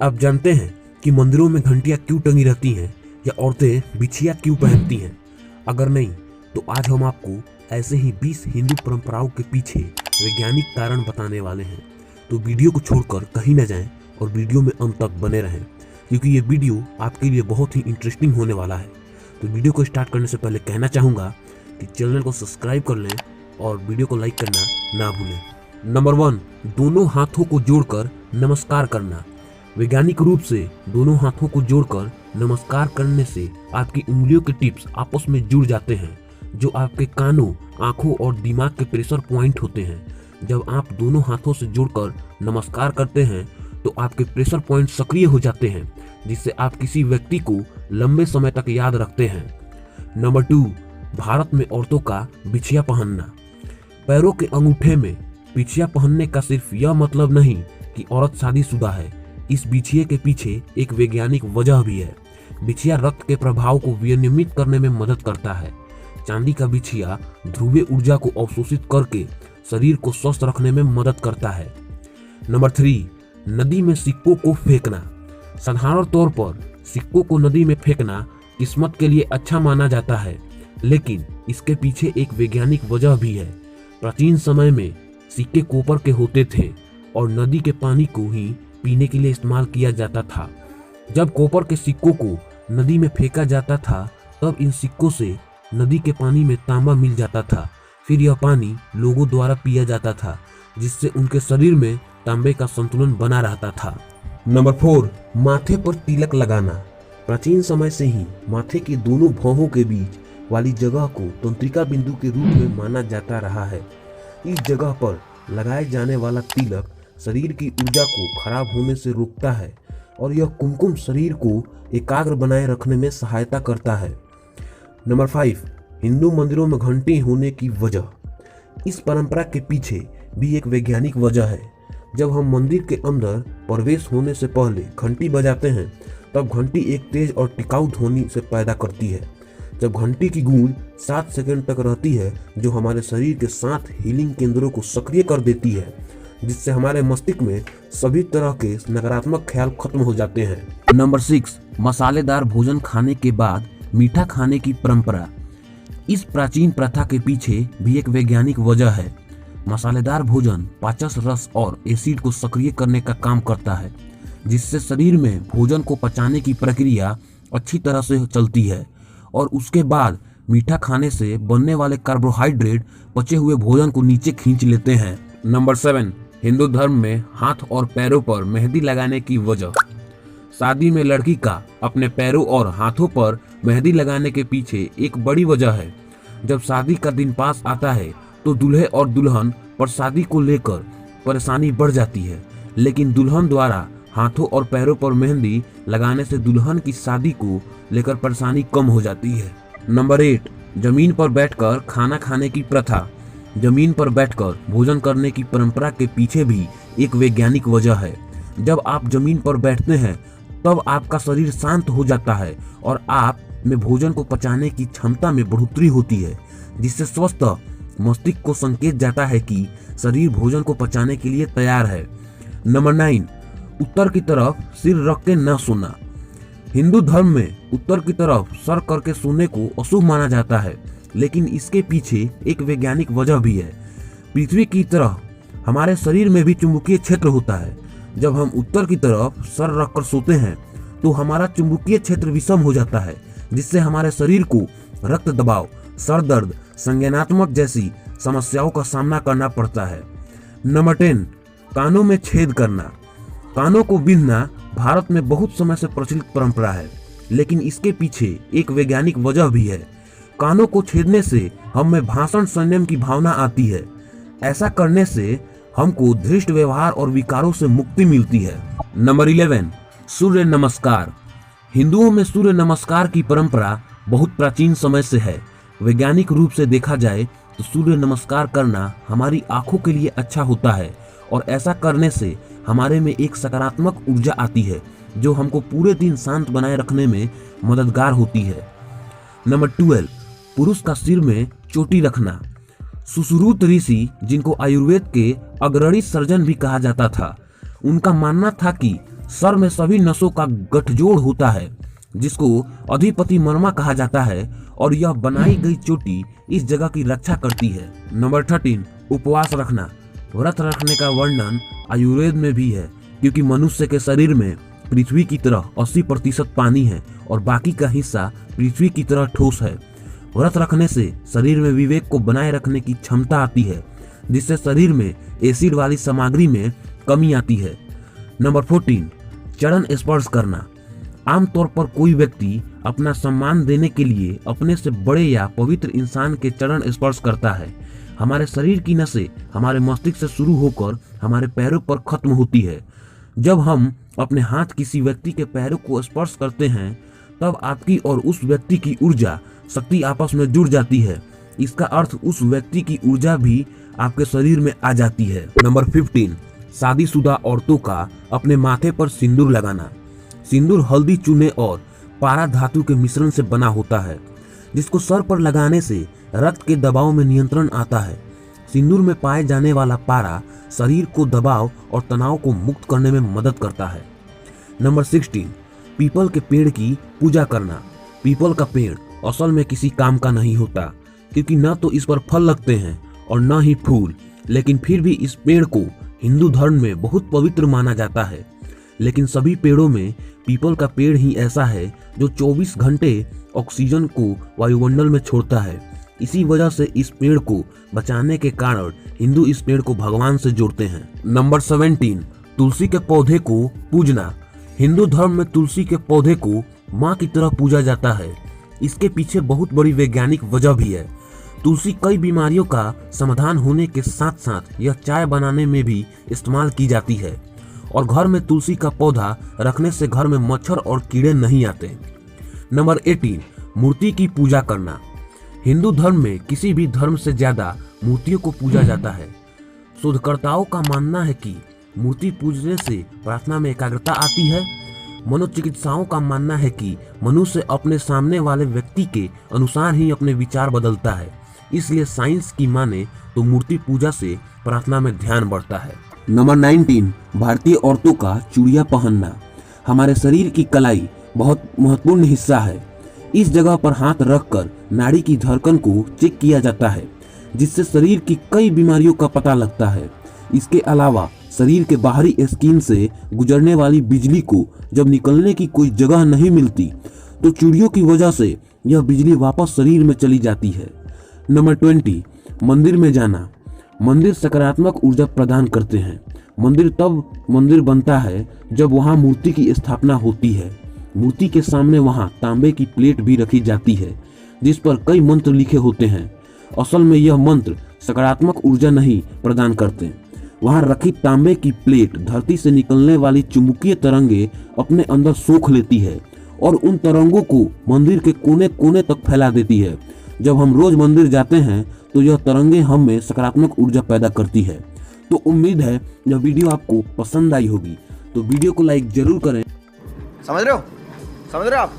आप जानते हैं कि मंदिरों में घंटियां क्यों टंगी रहती हैं या औरतें बिछिया क्यों पहनती हैं? अगर नहीं तो आज हम आपको ऐसे ही 20 हिंदू परंपराओं के पीछे वैज्ञानिक कारण बताने वाले हैं। तो वीडियो को छोड़कर कहीं न जाएं और वीडियो में अंत तक बने रहें, क्योंकि ये वीडियो आपके लिए बहुत ही इंटरेस्टिंग होने वाला है। तो वीडियो को स्टार्ट करने से पहले कहना चाहूँगा कि चैनल को सब्सक्राइब कर लें और वीडियो को लाइक करना ना भूलें। नंबर 1, दोनों हाथों को जोड़कर नमस्कार करना। वैज्ञानिक रूप से दोनों हाथों को जोड़कर नमस्कार करने से आपकी उंगलियों के टिप्स आपस में जुड़ जाते हैं, जो आपके कानों, आंखों और दिमाग के प्रेशर पॉइंट होते हैं। जब आप दोनों हाथों से जोड़कर नमस्कार करते हैं तो आपके प्रेशर पॉइंट सक्रिय हो जाते हैं, जिससे आप किसी व्यक्ति को लंबे समय तक याद रखते हैं। नंबर 2, भारत में औरतों का बिछिया पहनना। पैरों के अंगूठे में बिछिया पहनने का सिर्फ यह मतलब नहीं कि औरत शादीशुदा है। इस बिछिए के पीछे एक वैज्ञानिक वजह भी है। बिछिया रक्त के प्रभाव को विनियमित करने में मदद करता है। चांदी का बिछिया ध्रुवीय ऊर्जा को अवशोषित करके शरीर को स्वस्थ रखने में मदद करता है। नंबर 3, नदी में सिक्कों को फेंकना। साधारण तौर पर सिक्कों को नदी में फेंकना किस्मत के लिए अच्छा माना जाता है, लेकिन इसके पीछे एक वैज्ञानिक वजह भी है। प्राचीन समय में सिक्के कॉपर के होते थे और नदी के पानी को ही पीने के लिए इस्तेमाल किया जाता था। जब कॉपर के सिक्कों को नदी में फेंका जाता था, तब इन सिक्कों से नदी के पानी में तांबा मिल जाता था। फिर यह पानी लोगों द्वारा पिया जाता था, जिससे उनके शरीर में तांबे का संतुलन बना रहता था। नंबर 4, माथे पर तिलक लगाना। प्राचीन समय से ही माथे के दोनों भौहों के बीच वाली जगह को तंत्रिका बिंदु के रूप में माना जाता रहा है। इस जगह पर लगाए जाने वाला तिलक शरीर की ऊर्जा को खराब होने से रोकता है और यह कुमकुम शरीर को एकाग्र बनाए रखने में सहायता करता है। नंबर 5, हिंदू मंदिरों में घंटी होने की वजह। इस परंपरा के पीछे भी एक वैज्ञानिक वजह है। जब हम मंदिर के अंदर प्रवेश होने से पहले घंटी बजाते हैं, तब घंटी एक तेज और टिकाऊ ध्वनि से पैदा करती है। जब घंटी की गूंज 7 सेकंड तक रहती है, जो हमारे शरीर के 7 हीलिंग केंद्रों को सक्रिय कर देती है, जिससे हमारे मस्तिष्क में सभी तरह के नकारात्मक ख्याल खत्म हो जाते हैं। नंबर 6, मसालेदार भोजन खाने के बाद मीठा खाने की परंपरा। इस प्राचीन प्रथा के पीछे भी एक वैज्ञानिक वजह है। मसालेदार भोजन पाचन रस और एसिड को सक्रिय करने का काम करता है, जिससे शरीर में भोजन को पचाने की प्रक्रिया अच्छी तरह से चलती है और उसके बाद मीठा खाने से बनने वाले कार्बोहाइड्रेट पचे हुए भोजन को नीचे खींच लेते हैं। नंबर 7, हिंदू धर्म में हाथ और पैरों पर मेहंदी लगाने की वजह। शादी में लड़की का अपने पैरों और हाथों पर मेहंदी लगाने के पीछे एक बड़ी वजह है। जब शादी का दिन पास आता है तो दूल्हे और दुल्हन पर शादी को लेकर परेशानी बढ़ जाती है, लेकिन दुल्हन द्वारा हाथों और पैरों पर मेहंदी लगाने से दुल्हन की शादी को लेकर परेशानी कम हो जाती है। नंबर 8, जमीन पर बैठकर खाना खाने की प्रथा। जमीन पर बैठकर भोजन करने की परंपरा के पीछे भी एक वैज्ञानिक वजह है। जब आप जमीन पर बैठते हैं, तब आपका शरीर शांत हो जाता है और आप में भोजन को पचाने की क्षमता में बढ़ोतरी होती है, जिससे स्वस्थ मस्तिष्क को संकेत जाता है कि शरीर भोजन को पचाने के लिए तैयार है। नंबर 9, उत्तर की तरफ सिर रख के न सोना। हिंदू धर्म में उत्तर की तरफ सर करके सोने को अशुभ माना जाता है, लेकिन इसके पीछे एक वैज्ञानिक वजह भी है। पृथ्वी की तरह हमारे शरीर में भी चुंबकीय क्षेत्र होता है। जब हम उत्तर की तरफ सर रखकर सोते हैं तो हमारा चुंबकीय क्षेत्र विषम हो जाता है, जिससे हमारे शरीर को रक्त दबाव, सर दर्द, संज्ञानात्मक जैसी समस्याओं का सामना करना पड़ता है। नंबर 10, कानों में छेद करना। कानों को बींधना भारत में बहुत समय से प्रचलित परंपरा है, लेकिन इसके पीछे एक वैज्ञानिक वजह भी है। कानों को छेदने से हम में भाषण संयम की भावना आती है। ऐसा करने से हमको धृष्ट व्यवहार और विकारों से मुक्ति मिलती है। नंबर 11, सूर्य नमस्कार। हिंदुओं में सूर्य नमस्कार की परंपरा बहुत प्राचीन समय से है। वैज्ञानिक रूप से देखा जाए तो सूर्य नमस्कार करना हमारी आंखों के लिए अच्छा होता है और ऐसा करने से हमारे में एक सकारात्मक ऊर्जा आती है, जो हमको पूरे दिन शांत बनाए रखने में मददगार होती है। नंबर 12, पुरुष का सिर में चोटी रखना। सुश्रुत ऋषि, जिनको आयुर्वेद के अग्रणी सर्जन भी कहा जाता था, उनका मानना था कि सर में सभी नसों का गठजोड़ होता है जिसको अधिपति मर्मा कहा जाता है और यह बनाई गई चोटी इस जगह की रक्षा करती है। नंबर 13, उपवास रखना। व्रत रखने का वर्णन आयुर्वेद में भी है क्योंकि मनुष्य के शरीर में पृथ्वी की तरह 80% पानी है और बाकी का हिस्सा पृथ्वी की तरह ठोस है। व्रत रखने से शरीर में विवेक को बनाए रखने की क्षमता आती है जिससे शरीर में एसिड वाली सामग्री में कमी आती है। नंबर 14, चरण स्पर्श करना। आमतौर पर कोई व्यक्ति अपना सम्मान देने के लिए अपने से बड़े या पवित्र इंसान के चरण स्पर्श करता है। हमारे शरीर की नसें हमारे मस्तिष्क से शुरू होकर हमारे पैरों पर खत्म होती है। जब हम अपने हाथ किसी व्यक्ति के पैरों को स्पर्श करते हैं तब आपकी और उस व्यक्ति की ऊर्जा शक्ति आपस में जुड़ जाती है। इसका अर्थ उस व्यक्ति की ऊर्जा भी आपके शरीर में आ जाती है। नंबर 15, शादीशुदा औरतों का अपने माथे पर सिंदूर लगाना। सिंदूर हल्दी, चूने और पारा धातु के मिश्रण से बना होता है जिसको सर पर लगाने से रक्त के दबाव में नियंत्रण आता है। सिंदूर में पाए जाने वाला पारा शरीर को दबाव और तनाव को मुक्त करने में मदद करता है। नंबर 16, पीपल के पेड़ की पूजा करना। पीपल का पेड़ असल में किसी काम का नहीं होता क्योंकि न तो इस पर फल लगते हैं और न ही फूल, लेकिन फिर भी इस पेड़ को हिंदू धर्म में बहुत पवित्र माना जाता है। लेकिन सभी पेड़ों में पीपल का पेड़ ही ऐसा है जो 24 घंटे ऑक्सीजन को वायुमंडल में छोड़ता है। इसी वजह से इस पेड़ को बचाने के कारण हिंदू इस पेड़ को भगवान से जोड़ते हैं। नंबर 17, तुलसी के पौधे को पूजना। हिंदू धर्म में तुलसी के पौधे को माँ की तरह पूजा जाता है। इसके पीछे बहुत बड़ी वैज्ञानिक वजह भी है। तुलसी कई बीमारियों का समाधान होने के साथ साथ यह चाय बनाने में भी इस्तेमाल की जाती है और घर में तुलसी का पौधा रखने से घर में मच्छर और कीड़े नहीं आते। नंबर 18, मूर्ति की पूजा करना। हिंदू धर्म में किसी भी धर्म से ज्यादा मूर्तियों को पूजा जाता है। शोधकर्ताओं का मानना है कि मूर्ति पूजने से प्रार्थना में एकाग्रता आती है। मनोचिकित्साओं का मानना है कि मनुष्य अपने सामने वाले व्यक्ति के अनुसार ही अपने विचार बदलता है। इसलिए साइंस की माने तो मूर्ति पूजा से प्रार्थना में ध्यान बढ़ता है। नंबर 19, भारतीय औरतों का चूड़ियां पहनना। हमारे शरीर की कलाई बहुत महत्वपूर्ण हिस्सा है। इस जगह पर हाथ रखकर नाड़ी की धड़कन को चेक किया जाता है जिससे शरीर की कई बीमारियों का पता लगता है। इसके अलावा शरीर के बाहरी स्किन से गुजरने वाली बिजली को जब निकलने की कोई जगह नहीं मिलती तो चूड़ियों की वजह से यह बिजली वापस शरीर में चली जाती है। नंबर 20, मंदिर में जाना। मंदिर सकारात्मक ऊर्जा प्रदान करते हैं। मंदिर तब मंदिर बनता है जब वहां मूर्ति की स्थापना होती है। मूर्ति के सामने वहां तांबे की प्लेट भी रखी जाती है जिस पर कई मंत्र लिखे होते हैं। असल में यह मंत्र सकारात्मक ऊर्जा नहीं प्रदान करते। वहां रखी तांबे की प्लेट धरती से निकलने वाली चुंबकीय तरंगे अपने अंदर सोख लेती है और उन तरंगों को मंदिर के कोने कोने तक फैला देती है। जब हम रोज मंदिर जाते हैं तो यह तरंगे हम में सकारात्मक ऊर्जा पैदा करती है। तो उम्मीद है यह वीडियो आपको पसंद आई होगी, तो वीडियो को लाइक जरूर करें। समझ रहे हो आप?